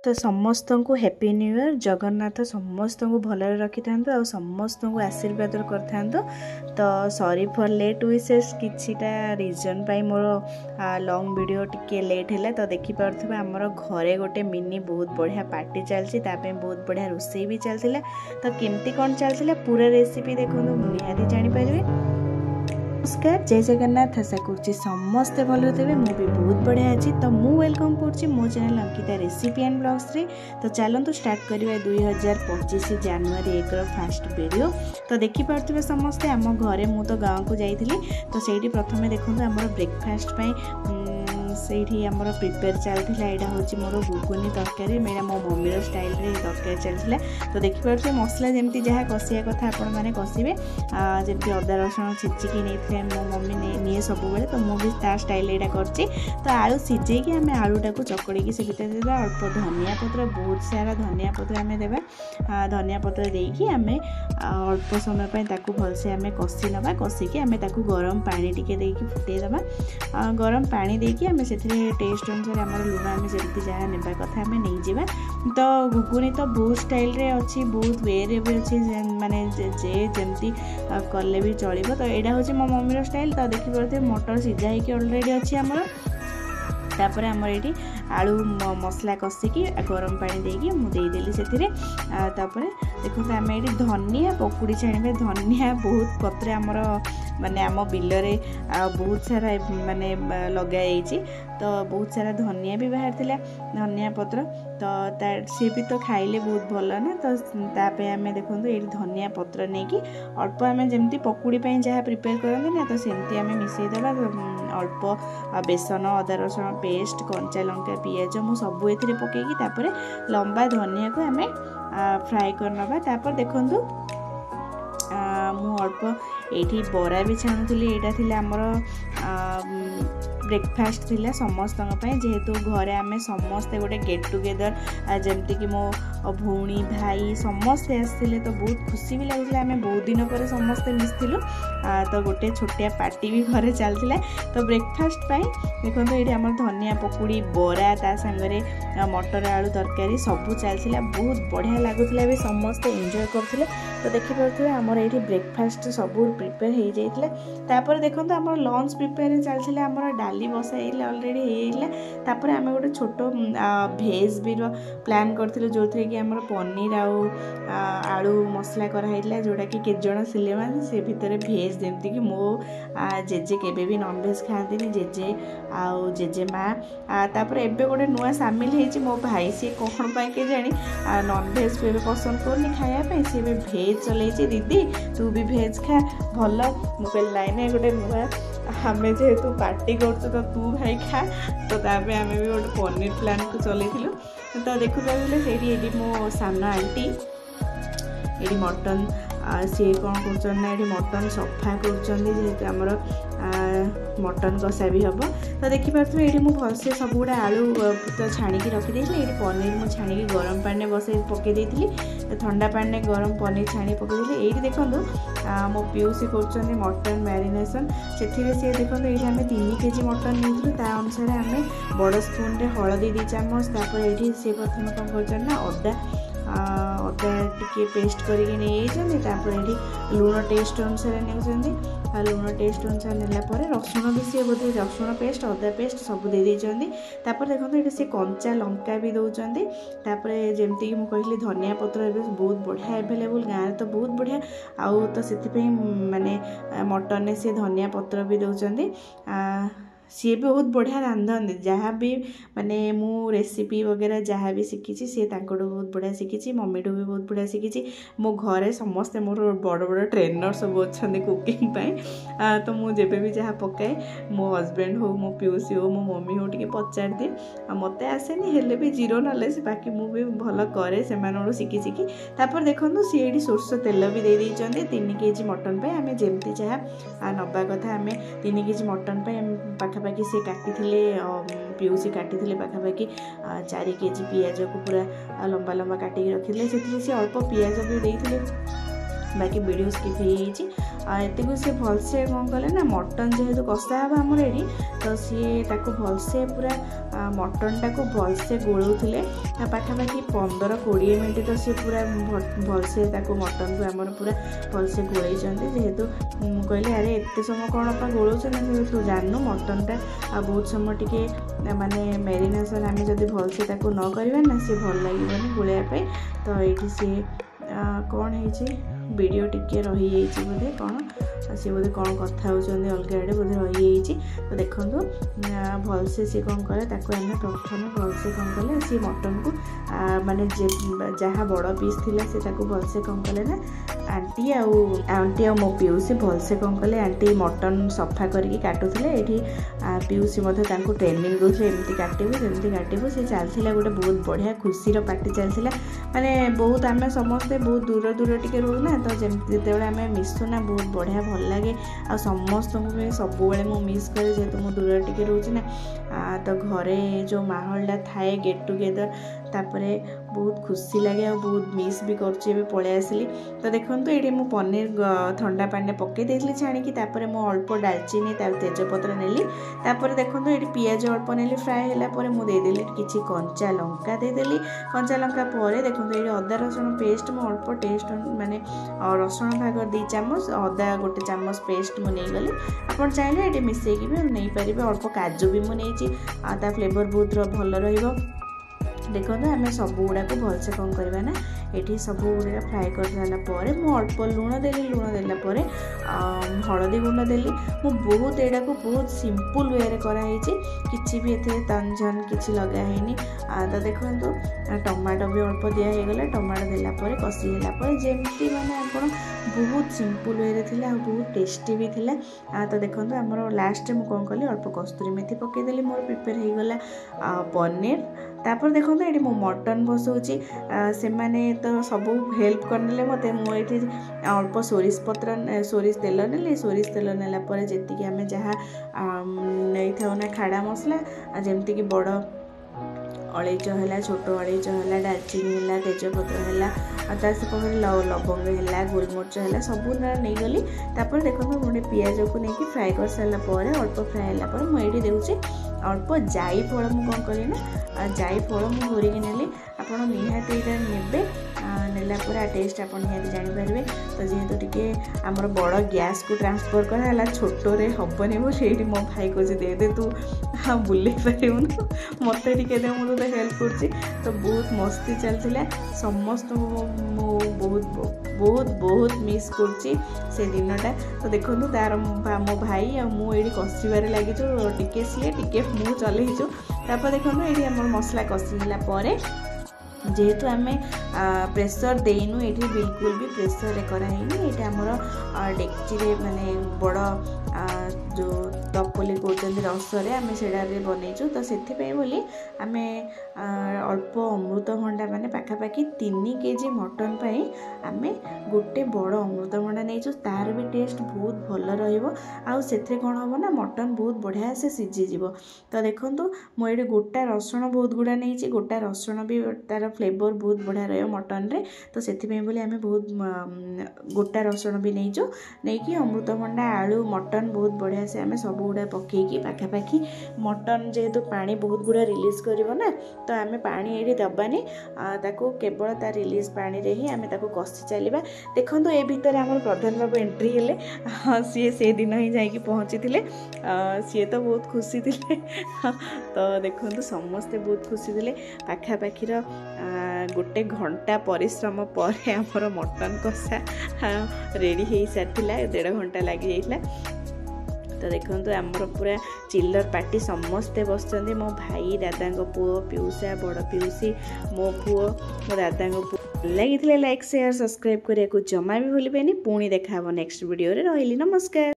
तो समस्त को हैप्पी न्यू ईयर। जगन्नाथ समस्त को भलरे रखि था समस्त को आशीर्वाद कर तो सॉरी फॉर लेट विशेष किछिटा रीजन पाई मोर लॉन्ग वीडियो टिके लेट है तो देखि पारथबे हमर घरे गोटे मिनी बहुत बढ़िया पार्टी चलछि तापे बहुत बढ़िया रोषे भी चलथिला तो केमती कोन चलथिला पूरा रेसिपी देखो निहाती जानि पारिबे। नमस्कार जय जगन्नाथ आशा कर समस्ते भल थे मुझे भी बहुत बढ़िया अच्छी तो मु वेलकम कर मो channel Ankita recipe and blogs रे तो चलतु स्टार्ट करिया 2025 जनवरी 1 फास्ट वीडियो तो देखि पारथबे समस्ते आम घरे मु तो गाँव को जाइथिली तो सेठी प्रथमे देखंतु हमर ब्रेकफास्ट पई सेठी हमर प्रिपेयर चलथिला एडा होची मोर गुगुनी तरकारी मेरा मो मम्मी रो स्टाइल रे तरकारी चलथिला तो देखि पारथबे मसला जेमती जहा कसिया कथा आपण माने कसिबे जेमती अदा रसुण छिचिकी नेथले मो मम्मी निये सब बेले तो मु भी ता स्टाइल एडा करची तो आलू सिझे कि हमें आलूटा को चकड़ी की से भीतर देबा अल्प धनिया पत्र बहुत सारा धनिया पत्र हमें देबा धनिया पत्र देकी हमें अल्प समय पे ताकू भलसे हमें कसी नबा कसी की हमें ताकू गरम पानी टिके देकी फुटे दबा गरम पानी देकी हमें टेस्ट अनुसार आम लुण आम जमी जहाँ नेबा कथा आम नहीं जावा तो घुगुनी तो बहुत स्टाइल रे अच्छी बहुत वे रे भी अच्छी माने जे जमती कले भी चलो तो यहाँ हूँ मो मम्मी स्टाइल तो देखी पारे मटर सीझा ही अलरेडी अच्छी आमर तापर आमर ये आलू मसला कसिकी गरम पानी देकी मुदेदेली से देखो आम ये धनिया पकुड़ी छाणवे धनिया बहुत पत्र आमर माने आम बिलरे बहुत सारा माने लगाई तो बहुत सारा धनिया भी बाहर थिला धनिया पत्र तो सी भी तो खाइले बहुत भल ना तो तापे आम देखो ये धनिया पत्र नहीं कि अल्प आम जमी पकुड़ी जहाँ प्रिपेयर करते ना तो सेमती आम मिसईदेवा अल्प बेसन अदा रसुण पेस्ट कंचा लंका पियाज मु सबू एथिरे पकेकी तापरे लंबा धनिया को आम फ्राए करनबा तापर देखंतु मु अल्प ये बरा भी छाणुली यहाँ थी आमर ब्रेकफास्ट थिला समस्त जेहेतु घरे आम समस्ते गोटे गेट टुगेदर जमती कि मो भौणी भाई समस्ते आसते तो बहुत खुशी भी लगुला आम बहुत दिन पर समस्ते मिसलु तो गोटे छोटिया पार्टी भी घरे चलता तो ब्रेकफास्ट देखो ये आम धनिया पकुड़ी बरा ता सांगरे मटर आलू तरकारी सबू चलता बहुत बढ़िया लगुला भी समस्ते एंजॉय करते तो देखिपे आमर ये ब्रेकफास्ट सब प्रिपेयर हो जाता देखो आम लंच प्रिपेयर चलता आम डाली बसाई अलरेडी होता आम गोटे छोट भेज भी प्लान करथिलु जो कि आम पनीर आलू मसला कराइला जोटा कि केत जण सिलेमा से भितर भेज जमती कि मो जेजे केबे भी नॉन भेज खाती जेजे आउ जेजे माँ तापर एबे गोटे नुआ सामिल होइछि मो भाई सी कौन पाई के जानी नॉन भेज पे पसंद करनी खाया सी भेज चलैछि दीदी तू भी भेज खा भल मुझे लाइन गोटे नुआ आम जेहेतु पार्टी कर तो तू भाई खा तो तापे आम भी गोटे पनीर प्लान को चलू तो देखु पारे से मो सान आंटी ये मटन सी कौन कर मटन सफा कर मटन कषा भी हम तो देखिपे ये भलसे सब गुड़ा आलू तो छाणिकी रखी ये पनीर मुझे छाणिकी गरम पानी बसई पकई ठंडा पानी गरम पनीर छाणी पकई ये देखो मो पिउसी कर मटन मैरिनेशन से देखो ये आम 3 केजी मटन नहीं अनुसार आम बड़ स्पून हलदी 2 चामच ये सी प्रथम कौन कर अदा अदा टी पेस्ट करके लुण टेस्ट अनुसार नहीं लुण टेस्ट अनुसार नेलापर रसुण भी सी बोधे रसुण पेस्ट अदा पेस्ट सब दे देखो ये सी कंचा लंका भी दौरान जमती मुझे धनिया पत्र बहुत बढ़िया एभेलेबल गाँव तो बहुत बढ़िया आउ तो से माने मटन से धनिया पत्र भी दौरान सी भी बहुत बढ़िया रांधन जहाँ भी माने मु रेसिपी वगैरह जहाँ भी शिखी सी बहुत बढ़िया शिखी मम्मी भी बहुत बढ़िया शिखी मो घरे समस्ते मोर बड़ बड़ ट्रेनर सब अच्छा कुकिंग तो मुझे भी जहाँ पकाए मो हजबैंड हो मो पिउसी हो मो मम्मी हो टे पचार दिए मत आसेनी हेले भी जीरो नॉलेज बाकी मु भी भल करे से शिखी शिखी तापर देखो सी ये सोर्स तेल भी दे 3 केजी मटन पे आम जमती जहाँ नवा कथा आम 3 केजी मटन पे पाखापाखि से काटी पिउसी काटी पाखापाखि 4 केजी पियाज को पूरा लंबा लंबा काटिक रखी से अल्प पियाज भी देते बाकी वीडियो स्किप एतिक सी भलसे कौन कले ना मटन जेहेतु कषा हे आमर ये तो सी भलसे पूरा मटन टाक भलसे गोलौले पाखापाखि 15-20 मिनट तो सी पूरा भलसे मटन को आमर पूरा भलसे गोलई जेहेतु कहले अरे एत समय कौन आप गोलौन तू जानू मटनटा बहुत समय टी माने मेरिनेशन आम जब भलसे न करवा ना सी भल लगे गोलैया तो ये सी कौन है वीडियो टिके रही बोधे कौन सी बोधे कौन कथा होती अलग आड़े बोधे रही तो देखो भलसे सी कौन कले आम प्रथम भलसे कौन कले सी मटन को माने जहाँ बड़ पीस थिला से भलसे कौन कले ना आंटी आ मो पिउसी भलसे कौन कले आंटी मटन सफा करके काटुले ये पिउसी ट्रेनिंग दूसरे एमती काटबू जमी काटबू सी चलता गोटे बहुत बढ़िया खुशी पार्टी चलता माने बहुत आम समस्ते बहुत दूर दूर टिके रोना तो जिते आम मिसुना बहुत बढ़िया भल लगे आ समस्त सब मिस करे जेहेतु मु दूर टिके रोची ना तो घरे जो माहौलटा थाए गेट टुगेदर तापरे बहुत खुशी लगे आ बहुत मिस भी कर पलि आसली तो देखो ये मु पनीर ठंडा पानी पकई देली छाणी तापर मु अल्प डालचीनी तेजपत्र नेली तापर देखो ये पियाज अल्प नेली फ्राए होला मुदेली किसी कंचा लंका देदेली कंचा लंका पर देखो ये अदा रसुण पेस्ट मु अल्प टेस्ट माने रसुण भाग 2 चामच अदा गोटे चामच पेस्ट मुझे गली आप चाहिए ये मिसेक भी नहीं पारे अल्प काजू भी मुझे फ्लेवर बहुत भल रहा देखो आम सब गुड़ाक भलसे कौन करवा ना ये सब गुड़ा फ्राए कर सारापर मु अल्प लुण देली लुण देलापर हलदी गुंड देली मु बहुत यहाँ को बहुत सिंपल वे कराई किसी भी ये तंजन किसी लगानी तो देखो टमाटो भी अल्प दिगला टमाटो देलापर कषिगलापर जमती मैंने आप बहुत सिंपल वे थी बहुत टेस्टी भी थिला तो देखो आमर लास्ट में कौन कली अल्प कस्तूरी मेथी पकईदेली मोर प्रिपेयर हो गला पनीर तापर देखो ये मो मटन बसौची से माने तो सब हेल्प करने मत मुझे अल्प सोरिष पत्र सोरिष तेल नेली सोरिष तेल नेलापर जी आम जहाँ नहीं था ना खाड़ा मसला जमती कि बड़ अलैच है छोट अलैच है डालचीनी है तेजपत्र है पाखे लवंग है गोलमरीच है सब नहीं गली तापर देखो गोटे पियाज को लेकिन फ्राए कर सारापर अल्प फ्राए है मुझे दूसरी अल्प जाई फल मु कौन करी ना जाई फल मु घोरिकी नेली आपड़ निहाती ने नेला पूरा टेस्ट आप निहाती जानीपारे तो जेहेतु टिके आमर बड़ गैस को ट्रांसफर कराला छोटे हेनी बोली मो भाई को दे तू हाँ बुले पारूँ मत टे दे मुझे हेल्प कर तो बहुत मस्ती चलता समस्त बहुत बहुत बहुत मिस कर दिनटा तो देखो तार मो भाई मुझे कषिबार लगी टिके सी टिके मु चलईचु तापर देखो ये आम मसला कषिगला जेहेतु आम प्रेसर देनु ये बिल्कुल भी प्रेसर कराइनी ये आमर डेक्ची माने बड़ जो तपली कहते रसरे आम से बनईचु तो से बोली आम अल्प अमृतभंडा माने पाखापाखि 3 केजी मटन पाई आम गोटे बड़ अमृतभंडा नहीं तार भी टेस्ट बहुत भल रही कौन हम ना मटन बहुत बढ़िया से सीझीज तो देखो मुझे गोटा रसुण बहुत गुड़ा नहीं गोटा रसुण भी तार फ्लेवर बहुत बढ़िया रही मटन रे तो से बोली आम बहुत गोटा रसुण भी नहीं अमृतभंडा आलू मटन बहुत बढ़िया से आम सब गुड़ा पकईकी पाखापाखि मटन जेहेतु पानी बहुत गुड़ा रिलीज कर ना तो आम पानी ये दबानी ताको केवल तार रिलीज पानी रे ही आम ताको कषि चलवा देखो ये भितर आम प्रधान बाबू एंट्री हेले सी से दिन ही जाकि पहुँची थे सी तो बहुत खुशी थे तो देखो समस्ते बहुत खुशी थे पाखापाखि गोटे घंटा परिश्रम पर आमर मटन कषा रेडी हो सारी 1.5 घंटा लगी जाइए तो देखो आमर पूरा चिल्लर पार्टी समस्ते बसते मो भाई दादा पुओ पिउसा बड़ पिउसी मो पुओ मो दादा पुओ लगी लाइक शेयर सब्सक्राइब करने को जमा भी भूल पुणी देखा नेक्स्ट वीडियो रे रही नमस्कार।